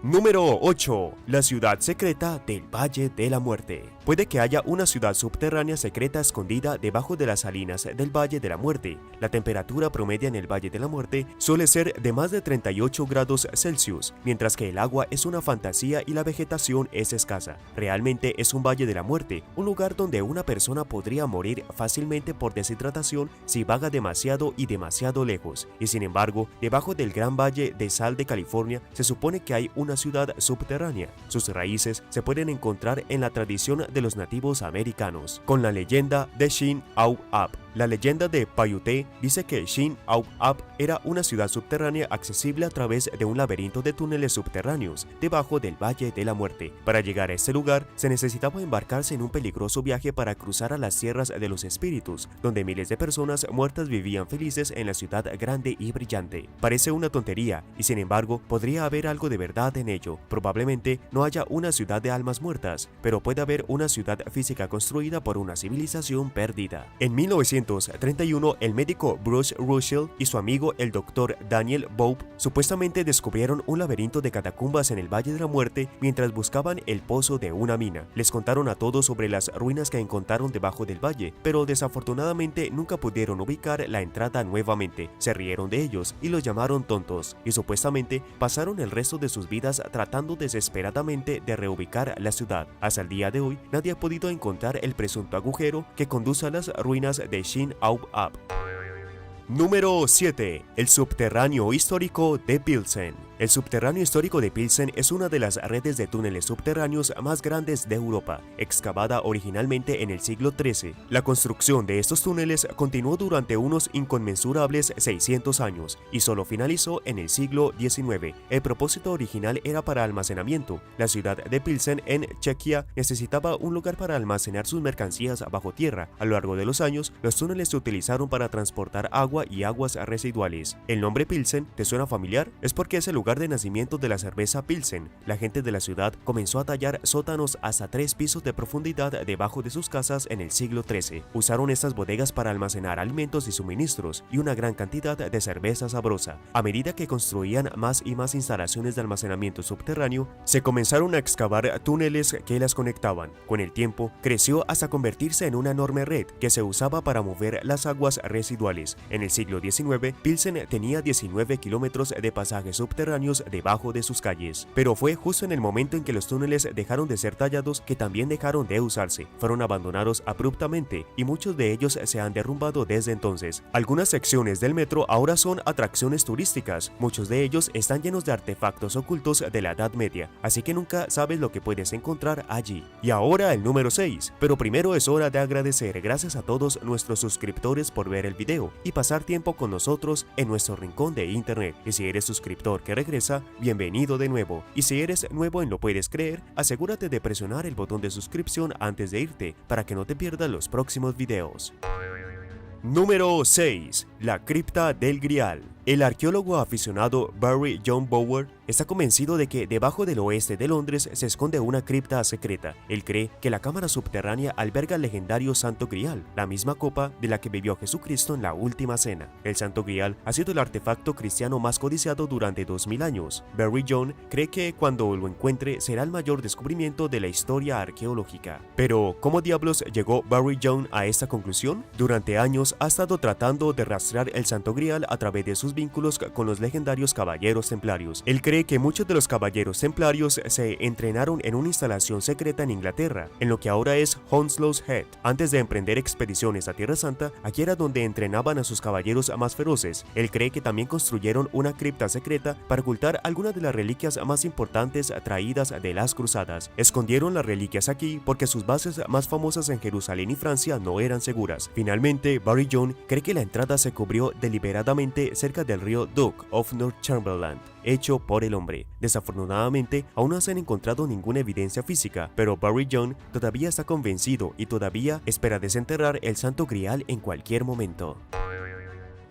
Número 8. La ciudad secreta del Valle de la Muerte. Puede que haya una ciudad subterránea secreta escondida debajo de las salinas del Valle de la Muerte. La temperatura promedia en el Valle de la Muerte suele ser de más de 38 grados Celsius, mientras que el agua es una fantasía y la vegetación es escasa. Realmente es un Valle de la Muerte, un lugar donde una persona podría morir fácilmente por deshidratación si vaga demasiado y demasiado lejos. Y sin embargo, debajo del Gran Valle de Sal de California se supone que hay una ciudad subterránea. Sus raíces se pueden encontrar en la tradición de los nativos americanos, con la leyenda de Shin Au Ap. La leyenda de Paiute dice que Shin Au Ap era una ciudad subterránea accesible a través de un laberinto de túneles subterráneos debajo del Valle de la Muerte. Para llegar a este lugar se necesitaba embarcarse en un peligroso viaje para cruzar a las tierras de los espíritus, donde miles de personas muertas vivían felices en la ciudad grande y brillante. Parece una tontería y sin embargo podría haber algo de verdad en ello. Probablemente no haya una ciudad de almas muertas, pero puede haber una ciudad física construida por una civilización perdida. En 1931, el médico Bruce Russell y su amigo el doctor Daniel Bowe supuestamente descubrieron un laberinto de catacumbas en el Valle de la Muerte mientras buscaban el pozo de una mina. Les contaron a todos sobre las ruinas que encontraron debajo del valle, pero desafortunadamente nunca pudieron ubicar la entrada nuevamente. Se rieron de ellos y los llamaron tontos, y supuestamente pasaron el resto de sus vidas tratando desesperadamente de reubicar la ciudad. Hasta el día de hoy, nadie ha podido encontrar el presunto agujero que conduce a las ruinas de Shin Au Ap. Número 7. El subterráneo histórico de Pilsen. El subterráneo histórico de Pilsen es una de las redes de túneles subterráneos más grandes de Europa, excavada originalmente en el siglo XIII. La construcción de estos túneles continuó durante unos inconmensurables 600 años y solo finalizó en el siglo XIX. El propósito original era para almacenamiento. La ciudad de Pilsen en Chequia necesitaba un lugar para almacenar sus mercancías bajo tierra. A lo largo de los años, los túneles se utilizaron para transportar agua y aguas residuales. ¿El nombre Pilsen te suena familiar? Es porque es el lugar de nacimiento de la cerveza Pilsen. La gente de la ciudad comenzó a tallar sótanos hasta 3 pisos de profundidad debajo de sus casas en el siglo XIII. Usaron estas bodegas para almacenar alimentos y suministros y una gran cantidad de cerveza sabrosa. A medida que construían más y más instalaciones de almacenamiento subterráneo, se comenzaron a excavar túneles que las conectaban. Con el tiempo, creció hasta convertirse en una enorme red que se usaba para mover las aguas residuales. En el siglo XIX, Pilsen tenía 19 kilómetros de pasajes subterráneos subterráneos debajo de sus calles. Pero fue justo en el momento en que los túneles dejaron de ser tallados que también dejaron de usarse. Fueron abandonados abruptamente y muchos de ellos se han derrumbado desde entonces. Algunas secciones del metro ahora son atracciones turísticas. Muchos de ellos están llenos de artefactos ocultos de la Edad Media, así que nunca sabes lo que puedes encontrar allí. Y ahora el número 6, pero primero es hora de agradecer gracias a todos nuestros suscriptores por ver el video y pasar tiempo con nosotros en nuestro rincón de internet. Y si eres suscriptor que regresa, bienvenido de nuevo. Y si eres nuevo en Lo Puedes Creer, asegúrate de presionar el botón de suscripción antes de irte para que no te pierdas los próximos videos. Número 6. La cripta del Grial. El arqueólogo aficionado Barry John Bower está convencido de que debajo del oeste de Londres se esconde una cripta secreta. Él cree que la cámara subterránea alberga el legendario Santo Grial, la misma copa de la que bebió Jesucristo en la última cena. El Santo Grial ha sido el artefacto cristiano más codiciado durante 2000 años. Barry John cree que cuando lo encuentre será el mayor descubrimiento de la historia arqueológica. Pero, ¿cómo diablos llegó Barry John a esta conclusión? Durante años ha estado tratando de rastrear el Santo Grial a través de sus vínculos con los legendarios caballeros templarios. Él cree que muchos de los caballeros templarios se entrenaron en una instalación secreta en Inglaterra, en lo que ahora es Hounslow's Head. Antes de emprender expediciones a Tierra Santa, aquí era donde entrenaban a sus caballeros más feroces. Él cree que también construyeron una cripta secreta para ocultar algunas de las reliquias más importantes traídas de las cruzadas. Escondieron las reliquias aquí porque sus bases más famosas en Jerusalén y Francia no eran seguras. Finalmente, Barry John cree que la entrada se cubrió deliberadamente cerca del río Duke of Northumberland, hecho por el hombre. Desafortunadamente, aún no se han encontrado ninguna evidencia física, pero Barry John todavía está convencido y todavía espera desenterrar el Santo Grial en cualquier momento.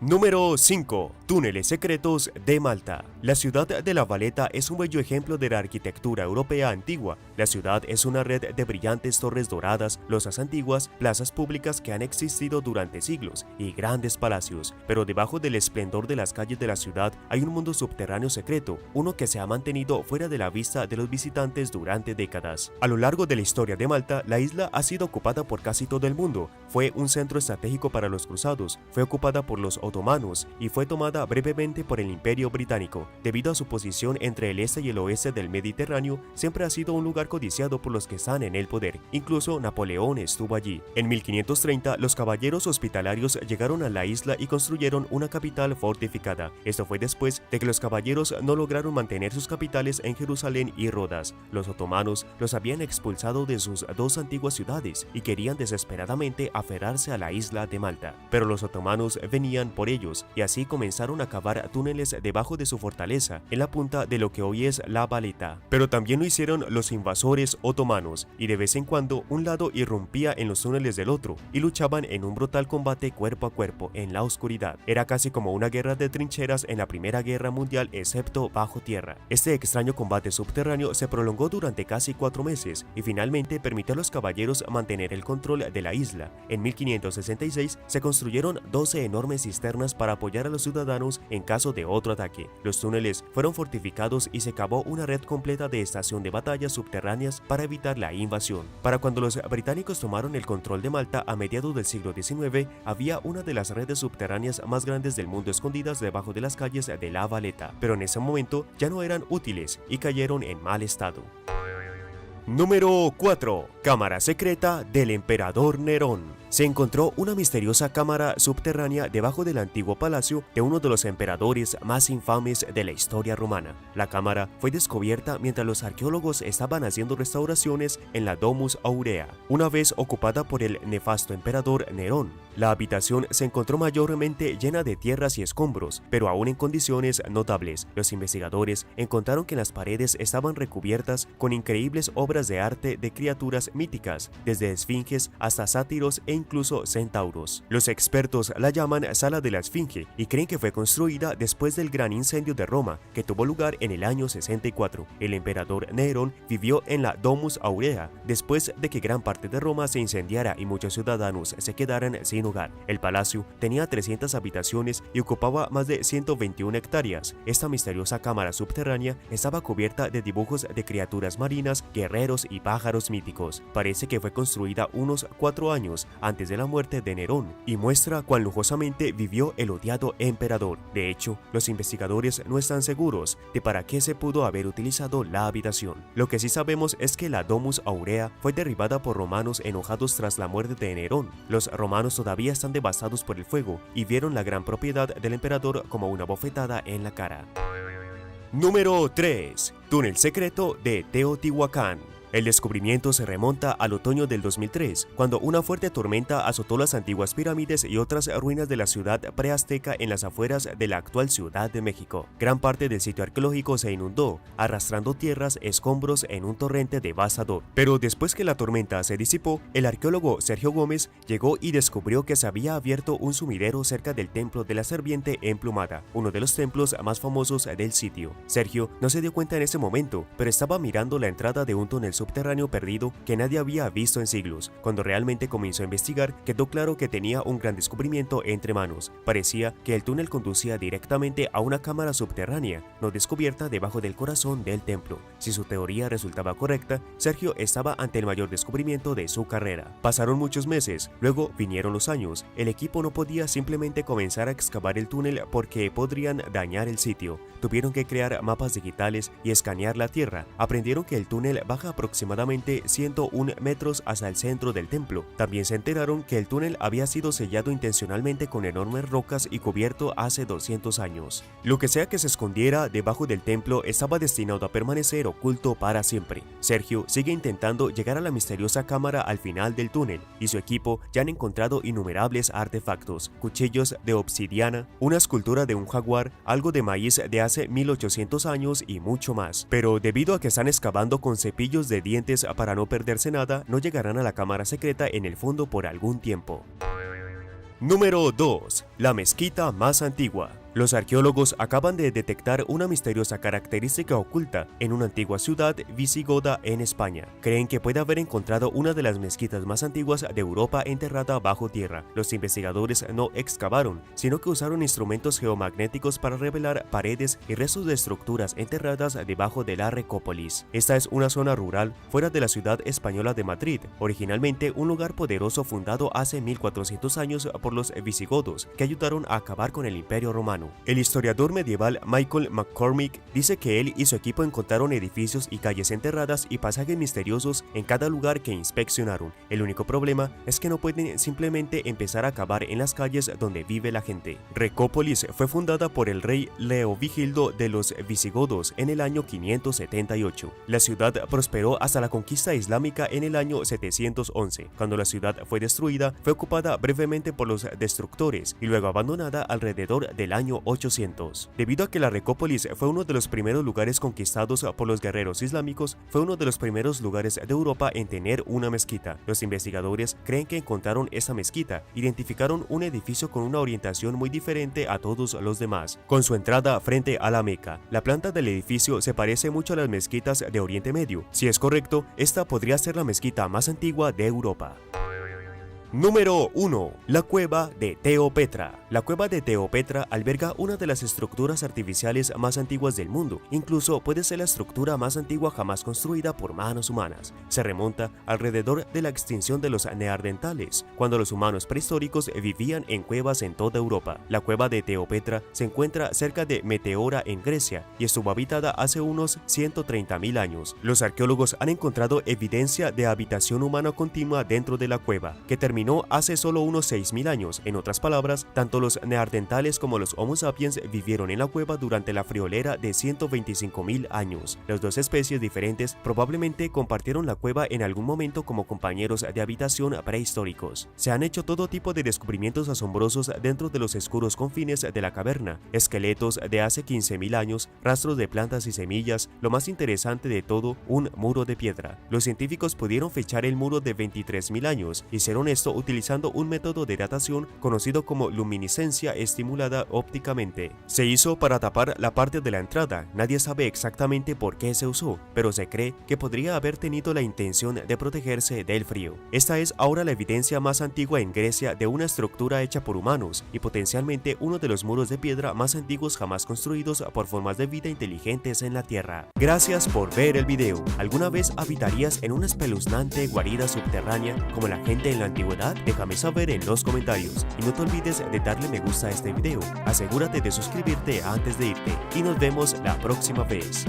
Número 5. Túneles secretos de Malta. La ciudad de La Valeta es un bello ejemplo de la arquitectura europea antigua. La ciudad es una red de brillantes torres doradas, losas antiguas, plazas públicas que han existido durante siglos y grandes palacios. Pero debajo del esplendor de las calles de la ciudad hay un mundo subterráneo secreto, uno que se ha mantenido fuera de la vista de los visitantes durante décadas. A lo largo de la historia de Malta, la isla ha sido ocupada por casi todo el mundo. Fue un centro estratégico para los cruzados, fue ocupada por los otomanos y fue tomada brevemente por el Imperio Británico. Debido a su posición entre el este y el oeste del Mediterráneo, siempre ha sido un lugar codiciado por los que están en el poder. Incluso Napoleón estuvo allí. En 1530, los caballeros hospitalarios llegaron a la isla y construyeron una capital fortificada. Esto fue después de que los caballeros no lograron mantener sus capitales en Jerusalén y Rodas. Los otomanos los habían expulsado de sus dos antiguas ciudades y querían desesperadamente aferrarse a la isla de Malta. Pero los otomanos venían por ellos y así comenzaron a cavar túneles debajo de su fortaleza en la punta de lo que hoy es La Valeta. Pero también lo hicieron los invasores otomanos y de vez en cuando un lado irrumpía en los túneles del otro y luchaban en un brutal combate cuerpo a cuerpo en la oscuridad. Era casi como una guerra de trincheras en la Primera Guerra Mundial excepto bajo tierra. Este extraño combate subterráneo se prolongó durante casi 4 meses y finalmente permitió a los caballeros mantener el control de la isla. En 1566 se construyeron 12 enormes cisternas para apoyar a los ciudadanos en caso de otro ataque. Los túneles fueron fortificados y se cavó una red completa de estación de batallas subterráneas para evitar la invasión. Para cuando los británicos tomaron el control de Malta a mediados del siglo XIX, había una de las redes subterráneas más grandes del mundo escondidas debajo de las calles de La Valeta, pero en ese momento ya no eran útiles y cayeron en mal estado. Número 4. Cámara secreta del emperador Nerón. Se encontró una misteriosa cámara subterránea debajo del antiguo palacio de uno de los emperadores más infames de la historia romana. La cámara fue descubierta mientras los arqueólogos estaban haciendo restauraciones en la Domus Aurea, una vez ocupada por el nefasto emperador Nerón. La habitación se encontró mayormente llena de tierras y escombros, pero aún en condiciones notables. Los investigadores encontraron que las paredes estaban recubiertas con increíbles obras de arte de criaturas míticas, desde esfinges hasta sátiros e incluso centauros. Los expertos la llaman Sala de la Esfinge y creen que fue construida después del gran incendio de Roma que tuvo lugar en el año 64. El emperador Nerón vivió en la Domus Aurea después de que gran parte de Roma se incendiara y muchos ciudadanos se quedaran sin hogar. El palacio tenía 300 habitaciones y ocupaba más de 121 hectáreas. Esta misteriosa cámara subterránea estaba cubierta de dibujos de criaturas marinas, guerreros y pájaros míticos. Parece que fue construida unos 4 años antes de la muerte de Nerón y muestra cuán lujosamente vivió el odiado emperador. De hecho, los investigadores no están seguros de para qué se pudo haber utilizado la habitación. Lo que sí sabemos es que la Domus Aurea fue derribada por romanos enojados tras la muerte de Nerón. Los romanos todavía están devastados por el fuego y vieron la gran propiedad del emperador como una bofetada en la cara. Número 3. Túnel secreto de Teotihuacán. El descubrimiento se remonta al otoño del 2003, cuando una fuerte tormenta azotó las antiguas pirámides y otras ruinas de la ciudad preazteca en las afueras de la actual Ciudad de México. Gran parte del sitio arqueológico se inundó, arrastrando tierras, escombros en un torrente devastador. Pero después que la tormenta se disipó, el arqueólogo Sergio Gómez llegó y descubrió que se había abierto un sumidero cerca del Templo de la Serpiente Emplumada, uno de los templos más famosos del sitio. Sergio no se dio cuenta en ese momento, pero estaba mirando la entrada de un túnel subterráneo perdido que nadie había visto en siglos. Cuando realmente comenzó a investigar, quedó claro que tenía un gran descubrimiento entre manos. Parecía que el túnel conducía directamente a una cámara subterránea, no descubierta debajo del corazón del templo. Si su teoría resultaba correcta, Sergio estaba ante el mayor descubrimiento de su carrera. Pasaron muchos meses, luego vinieron los años. El equipo no podía simplemente comenzar a excavar el túnel porque podrían dañar el sitio. Tuvieron que crear mapas digitales y escanear la tierra. Aprendieron que el túnel baja aproximadamente 101 metros hacia el centro del templo. También se enteraron que el túnel había sido sellado intencionalmente con enormes rocas y cubierto hace 200 años. Lo que sea que se escondiera debajo del templo estaba destinado a permanecer oculto para siempre. Sergio sigue intentando llegar a la misteriosa cámara al final del túnel y su equipo ya han encontrado innumerables artefactos, cuchillos de obsidiana, una escultura de un jaguar, algo de maíz de hace 1800 años y mucho más. Pero debido a que están excavando con cepillos de dientes para no perderse nada, no llegarán a la cámara secreta en el fondo por algún tiempo. Número 2. La mezquita más antigua. Los arqueólogos acaban de detectar una misteriosa característica oculta en una antigua ciudad visigoda en España. Creen que puede haber encontrado una de las mezquitas más antiguas de Europa enterrada bajo tierra. Los investigadores no excavaron, sino que usaron instrumentos geomagnéticos para revelar paredes y restos de estructuras enterradas debajo de la Recópolis. Esta es una zona rural fuera de la ciudad española de Madrid, originalmente un lugar poderoso fundado hace 1400 años por los visigodos, que ayudaron a acabar con el Imperio Romano. El historiador medieval Michael McCormick dice que él y su equipo encontraron edificios y calles enterradas y pasajes misteriosos en cada lugar que inspeccionaron. El único problema es que no pueden simplemente empezar a cavar en las calles donde vive la gente. Recópolis fue fundada por el rey Leovigildo de los visigodos en el año 578. La ciudad prosperó hasta la conquista islámica en el año 711. Cuando la ciudad fue destruida, fue ocupada brevemente por los destructores y luego abandonada alrededor del año 800. Debido a que la Recópolis fue uno de los primeros lugares conquistados por los guerreros islámicos, fue uno de los primeros lugares de Europa en tener una mezquita. Los investigadores creen que encontraron esa mezquita, identificaron un edificio con una orientación muy diferente a todos los demás, con su entrada frente a la Meca. La planta del edificio se parece mucho a las mezquitas de Oriente Medio. Si es correcto, esta podría ser la mezquita más antigua de Europa. Número 1. La cueva de Teopetra. La cueva de Teopetra alberga una de las estructuras artificiales más antiguas del mundo. Incluso puede ser la estructura más antigua jamás construida por manos humanas. Se remonta alrededor de la extinción de los neandertales, cuando los humanos prehistóricos vivían en cuevas en toda Europa. La cueva de Teopetra se encuentra cerca de Meteora en Grecia y estuvo habitada hace unos 130.000 años. Los arqueólogos han encontrado evidencia de habitación humana continua dentro de la cueva, que terminó hace solo unos 6.000 años. En otras palabras, tanto los neandertales como los Homo sapiens vivieron en la cueva durante la friolera de 125.000 años. Las dos especies diferentes probablemente compartieron la cueva en algún momento como compañeros de habitación prehistóricos. Se han hecho todo tipo de descubrimientos asombrosos dentro de los oscuros confines de la caverna: esqueletos de hace 15.000 años, rastros de plantas y semillas, lo más interesante de todo, un muro de piedra. Los científicos pudieron fechar el muro de 23.000 años. Hicieron esto utilizando un método de datación conocido como luminiscencia estimulada ópticamente. Se hizo para tapar la parte de la entrada. Nadie sabe exactamente por qué se usó, pero se cree que podría haber tenido la intención de protegerse del frío. Esta es ahora la evidencia más antigua en Grecia de una estructura hecha por humanos y potencialmente uno de los muros de piedra más antiguos jamás construidos por formas de vida inteligentes en la Tierra. Gracias por ver el video. ¿Alguna vez habitarías en una espeluznante guarida subterránea como la gente en la antigüedad verdad? Déjame saber en los comentarios. Y no te olvides de darle me gusta a este video. Asegúrate de suscribirte antes de irte y nos vemos la próxima vez.